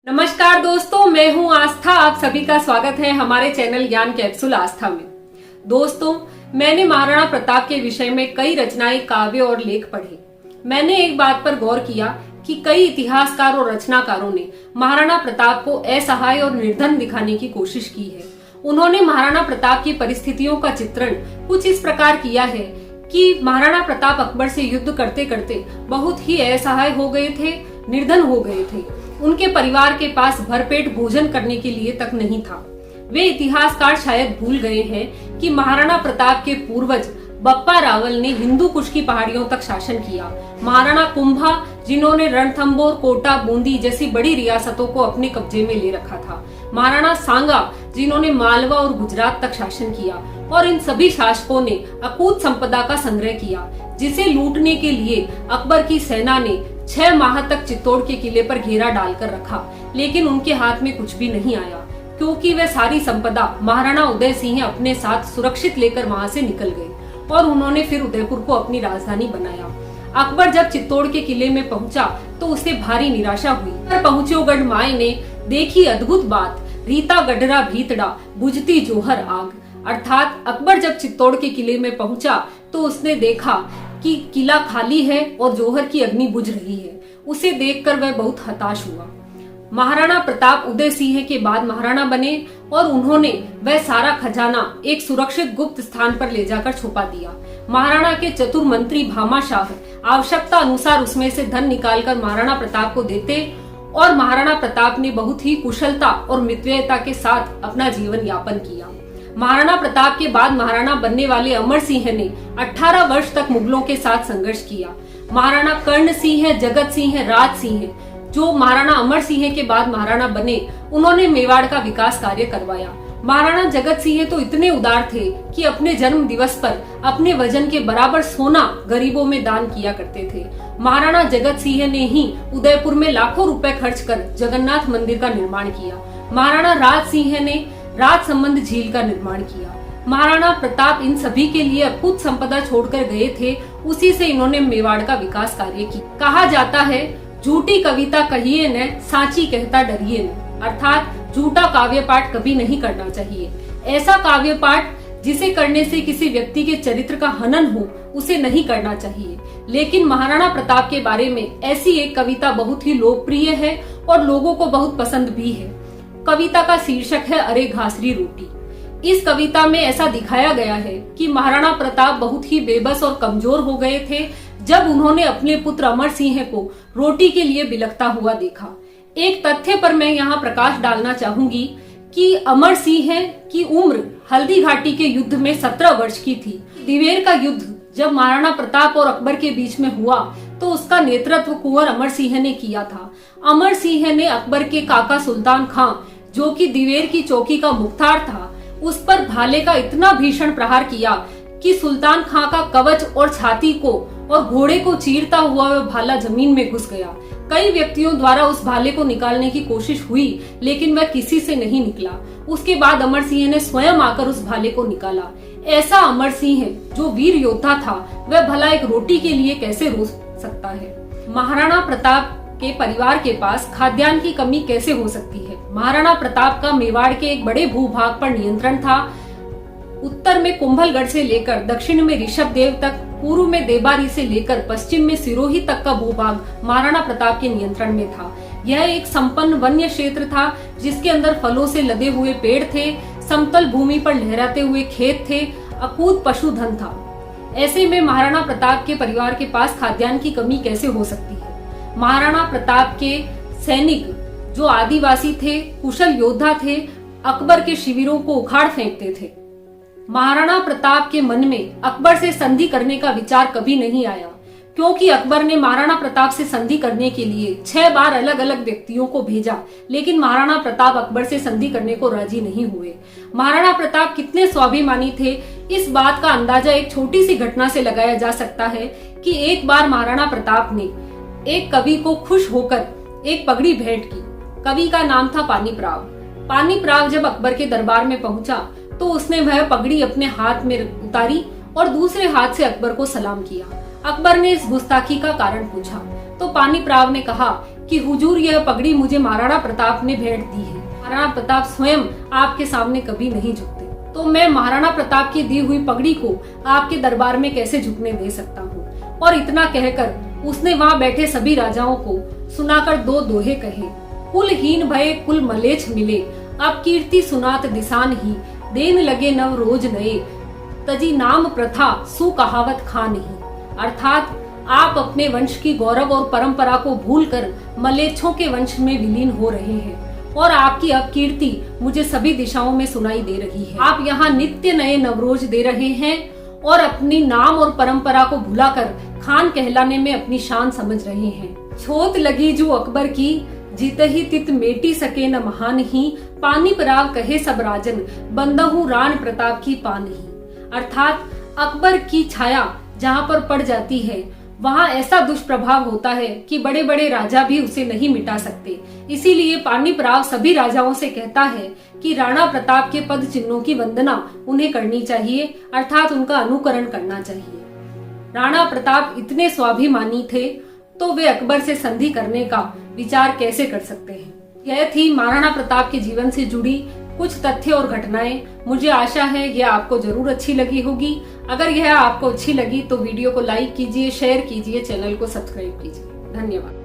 नमस्कार दोस्तों, मैं हूं आस्था। आप सभी का स्वागत है हमारे चैनल ज्ञान कैप्सूल आस्था में। दोस्तों, मैंने महाराणा प्रताप के विषय में कई रचनाएं, काव्य और लेख पढ़े। मैंने एक बात पर गौर किया कि कई इतिहासकार और रचनाकारों ने महाराणा प्रताप को असहाय और निर्धन दिखाने की कोशिश की है। उन्होंने महाराणा प्रताप की परिस्थितियों का चित्रण कुछ इस प्रकार किया है कि महाराणा प्रताप अकबर से युद्ध करते करते बहुत ही असहाय हो गए थे, निर्धन हो गए थे। उनके परिवार के पास भरपेट भोजन करने के लिए तक नहीं था। वे इतिहासकार शायद भूल गए हैं कि महाराणा प्रताप के पूर्वज बप्पा रावल ने हिंदू कुश की पहाड़ियों तक शासन किया। महाराणा कुंभा, जिन्होंने रणथंभौर, कोटा, बूंदी जैसी बड़ी रियासतों को अपने कब्जे में ले रखा था। महाराणा सांगा, जिन्होंने मालवा और गुजरात तक शासन किया। और इन सभी शासकों ने अकूत संपदा का संग्रह किया, जिसे लूटने के लिए अकबर की सेना ने 6 माह तक चित्तौड़ के किले पर घेरा डालकर रखा, लेकिन उनके हाथ में कुछ भी नहीं आया, क्योंकि वह सारी संपदा महाराणा उदय सिंह अपने साथ सुरक्षित लेकर वहां से निकल गए और उन्होंने फिर उदयपुर को अपनी राजधानी बनाया। अकबर जब चित्तौड़ के किले में पहुंचा तो उसे भारी निराशा हुई। पर पहुंचो गढ़ माए ने देखी अद्भुत बात, रीता गडरा भीतड़ा बुझती जोहर आग। अर्थात अकबर जब चित्तौड़ के किले में पहुंचा तो उसने देखा कि किला खाली है और जोहर की अग्नि बुझ रही है। उसे देखकर वह बहुत हताश हुआ। महाराणा प्रताप उदय सिंह के बाद महाराणा बने और उन्होंने वह सारा खजाना एक सुरक्षित गुप्त स्थान पर ले जाकर छुपा दिया। महाराणा के चतुर मंत्री भामाशाह आवश्यकता अनुसार उसमें से धन निकालकर महाराणा प्रताप को देते और महाराणा प्रताप ने बहुत ही कुशलता और मितव्ययता के साथ अपना जीवन यापन किया। महाराणा प्रताप के बाद महाराणा बनने वाले अमर सिंह ने 18 वर्ष तक मुगलों के साथ संघर्ष किया। महाराणा कर्ण सिंह, जगत सिंह, राज सिंह, जो महाराणा अमर सिंह के बाद महाराणा बने, उन्होंने मेवाड़ का विकास कार्य करवाया। महाराणा जगत सिंह तो इतने उदार थे कि अपने जन्म दिवस पर अपने वजन के बराबर सोना गरीबों में दान किया करते थे। महाराणा जगत सिंह ने ही उदयपुर में लाखों रुपए खर्च कर जगन्नाथ मंदिर का निर्माण किया। महाराणा राज सिंह ने राज संबंध झील का निर्माण किया। महाराणा प्रताप इन सभी के लिए अद्भुत संपदा छोड़कर गए थे, उसी से इन्होंने मेवाड़ का विकास कार्य किया। कहा जाता है, झूठी कविता कहिए न, साची कहता डरिए न। अर्थात झूठा काव्य पाठ कभी नहीं करना चाहिए। ऐसा काव्य पाठ जिसे करने से किसी व्यक्ति के चरित्र का हनन हो, उसे नहीं करना चाहिए। लेकिन महाराणा प्रताप के बारे में ऐसी एक कविता बहुत ही लोकप्रिय है और लोगों को बहुत पसंद भी है। कविता का शीर्षक है अरे घासरी रोटी। इस कविता में ऐसा दिखाया गया है कि महाराणा प्रताप बहुत ही बेबस और कमजोर हो गए थे जब उन्होंने अपने पुत्र अमर सिंह को रोटी के लिए बिलखता हुआ देखा। एक तथ्य पर मैं यहाँ प्रकाश डालना चाहूंगी कि अमर सिंह की उम्र हल्दी घाटी के युद्ध में 17 वर्ष की थी। दिवेर का युद्ध जब महाराणा प्रताप और अकबर के बीच में हुआ तो उसका नेतृत्व कुंवर अमर सिंह ने किया था। अमर सिंह ने अकबर के काका सुल्तान खां, जो कि दिवेर की चौकी का मुख्तार था, उस पर भाले का इतना भीषण प्रहार किया कि सुल्तान खां का कवच और छाती को और घोड़े को चीरता हुआ वह भाला जमीन में घुस गया। कई व्यक्तियों द्वारा उस भाले को निकालने की कोशिश हुई, लेकिन वह किसी से नहीं निकला। उसके बाद अमर सिंह ने स्वयं आकर उस भाले को निकाला। ऐसा अमर सिंह जो वीर योद्धा था, वह भला एक रोटी के लिए कैसे रो सकता है। महाराणा प्रताप के परिवार के पास खाद्यान्न की कमी कैसे हो सकती है। महाराणा प्रताप का मेवाड़ के एक बड़े भूभाग पर नियंत्रण था। उत्तर में कुंभलगढ़ से लेकर दक्षिण में ऋषभदेव तक, पूर्व में देबारी से लेकर पश्चिम में सिरोही तक का भूभाग महाराणा प्रताप के नियंत्रण में था। यह एक संपन्न वन्य क्षेत्र था जिसके अंदर फलों से लदे हुए पेड़ थे, समतल भूमि पर लहराते हुए खेत थे, अकूत पशुधन था। ऐसे में महाराणा प्रताप के परिवार के पास खाद्यान्न की कमी कैसे हो सकती है। महाराणा प्रताप के सैनिक जो आदिवासी थे, कुशल योद्धा थे, अकबर के शिविरों को उखाड़ फेंकते थे। महाराणा प्रताप के मन में अकबर से संधि करने का विचार कभी नहीं आया, क्योंकि अकबर ने महाराणा प्रताप से संधि करने के लिए 6 बार अलग अलग व्यक्तियों को भेजा, लेकिन महाराणा प्रताप अकबर से संधि करने को राजी नहीं हुए। महाराणा प्रताप कितने स्वाभिमानी थे, इस बात का अंदाजा एक छोटी सी घटना से लगाया जा सकता है कि एक बार महाराणा प्रताप ने एक कवि को खुश होकर एक पगड़ी भेंट की। कवि का नाम था पानीप्राव। पानीप्राव जब अकबर के दरबार में पहुंचा तो उसने वह पगड़ी अपने हाथ में उतारी और दूसरे हाथ से अकबर को सलाम किया। अकबर ने इस गुस्ताखी का कारण पूछा तो पानीप्राव ने कहा कि हुजूर यह पगड़ी मुझे महाराणा प्रताप ने भेंट दी है। महाराणा प्रताप स्वयं आपके सामने कभी नहीं झुकते, तो मैं महाराणा प्रताप की दी हुई पगड़ी को आपके दरबार में कैसे झुकने दे सकता हूँ। और इतना कहकर उसने वहाँ बैठे सभी राजाओं को सुनाकर दो दोहे कहे। कुलहीन भये कुल मलेच्छ मिले, अब कीर्ति सुनात दिसान ही, देन लगे नव रोज नए, तजी नाम प्रथा सु कहावत खा नहीं। अर्थात आप अपने वंश की गौरव और परंपरा को भूलकर मलेच्छों के वंश में विलीन हो रहे हैं और आपकी अपकीर्ति मुझे सभी दिशाओं में सुनाई दे रही है। आप यहाँ नित्य नए नवरोज दे रहे हैं और अपनी नाम और परंपरा को भुलाकर खान कहलाने में अपनी शान समझ रहे हैं। छोत लगी जो अकबर की, जीत ही तित मेटी सके न महान ही, पानी पराग कहे सब राजन, बंदहू राण प्रताप की पान ही। अर्थात अकबर की छाया जहाँ पर पड़ जाती है वहाँ ऐसा दुष्प्रभाव होता है कि बड़े बड़े राजा भी उसे नहीं मिटा सकते। इसीलिए पाणिपराव सभी राजाओं से कहता है कि राणा प्रताप के पद चिन्हों की वंदना उन्हें करनी चाहिए, अर्थात उनका अनुकरण करना चाहिए। राणा प्रताप इतने स्वाभिमानी थे तो वे अकबर से संधि करने का विचार कैसे कर सकते हैं। यह थी महाराणा प्रताप के जीवन से जुड़ी कुछ तथ्य और घटनाएं। मुझे आशा है यह आपको जरूर अच्छी लगी होगी। अगर यह आपको अच्छी लगी तो वीडियो को लाइक कीजिए, शेयर कीजिए, चैनल को सब्सक्राइब कीजिए। धन्यवाद।